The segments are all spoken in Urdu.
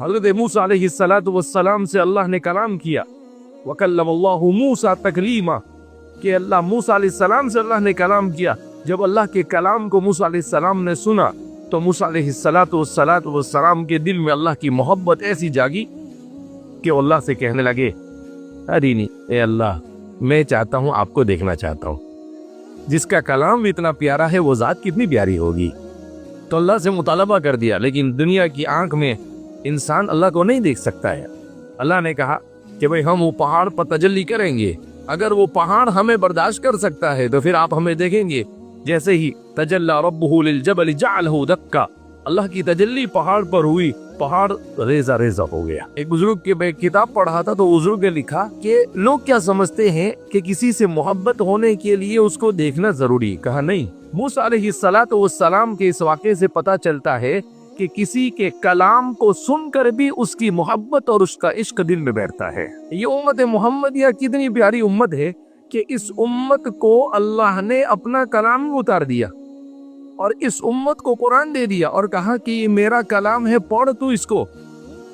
حضرت موسیٰ علیہ السلام سے اللہ نے کلام کیا، وَكَلَّمَ اللَّهُ مُوسَىٰ تَكْلِيمًا، کہ اللہ موسیٰ علیہ السلام سے اللہ نے کلام کیا۔ جب اللہ کے کلام کو موسیٰ علیہ السلام نے سنا تو موسیٰ علیہ السلام کے دل میں اللہ کی محبت ایسی جاگی کہ وہ اللہ سے کہنے لگے، ارینی، اے اللہ میں چاہتا ہوں، آپ کو دیکھنا چاہتا ہوں۔ جس کا کلام بھی اتنا پیارا ہے وہ ذات کتنی پیاری ہوگی۔ تو اللہ سے مطالبہ کر دیا، لیکن دنیا کی آنکھ میں انسان اللہ کو نہیں دیکھ سکتا ہے۔ اللہ نے کہا کہ بھئی ہم وہ پہاڑ پر تجلی کریں گے، اگر وہ پہاڑ ہمیں برداشت کر سکتا ہے تو پھر آپ ہمیں دیکھیں گے۔ جیسے ہی تجلی ربہ للجبل جعلہ دکا، اللہ کی تجلی پہاڑ پر ہوئی، پہاڑ ریزہ ریزہ ہو گیا۔ ایک بزرگ کی میں کتاب پڑھا تھا تو بزرگ نے لکھا کہ لوگ کیا سمجھتے ہیں کہ کسی سے محبت ہونے کے لیے اس کو دیکھنا ضروری، کہا نہیں۔ موسیٰ علیہ السلام کے اس واقعے سے پتہ چلتا ہے کہ کسی کے کلام کو سن کر بھی اس کی محبت اور اس کا عشق دل میں بیٹھتا ہے۔ یہ امت محمدیہ کتنی پیاری امت ہے کہ اس امت کو اللہ نے اپنا کلام اتار دیا اور اس امت کو قرآن دے دیا اور کہا کہ یہ میرا کلام ہے، پڑھ تو اس کو،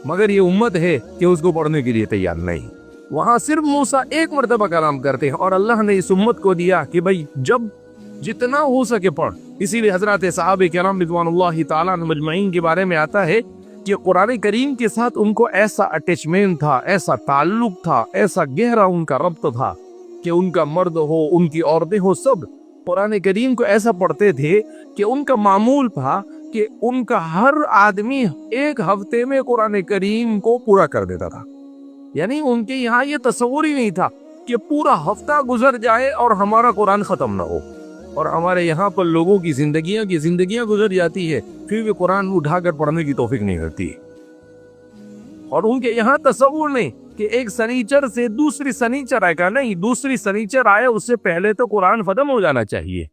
مگر یہ امت ہے کہ اس کو پڑھنے کے لیے تیار نہیں۔ وہاں صرف موسیٰ ایک مرتبہ کلام کرتے ہیں اور اللہ نے اس امت کو دیا کہ بھئی جب جتنا ہو سکے پڑھ۔ اسی لیے حضرات صحابہ کرام رضوان اللہ تعالیٰ مجمعین کے بارے میں آتا ہے کہ قرآن کریم کے ساتھ ان کو ایسا اٹیچمنٹ تھا، ایسا تعلق تھا، ایسا گہرا ان کا ربط تھا کہ ان کا مرد ہو، ان کی عورتیں ہو، سب قرآن کریم کو ایسا پڑھتے تھے کہ ان کا معمول تھا کہ ان کا ہر آدمی ایک ہفتے میں قرآن کریم کو پورا کر دیتا تھا۔ یعنی ان کے یہاں یہ تصور ہی نہیں تھا کہ پورا ہفتہ گزر جائے اور ہمارا قرآن ختم نہ ہو۔ اور ہمارے یہاں پر لوگوں کی زندگیاں گزر جاتی ہے، پھر بھی قرآن اٹھا کر پڑھنے کی توفیق نہیں ہوتی۔ اور ان کے یہاں تصور نہیں کہ ایک سنیچر سے دوسری سنیچر آئے گا، نہیں، دوسری سنیچر آئے اس سے پہلے تو قرآن ختم ہو جانا چاہیے۔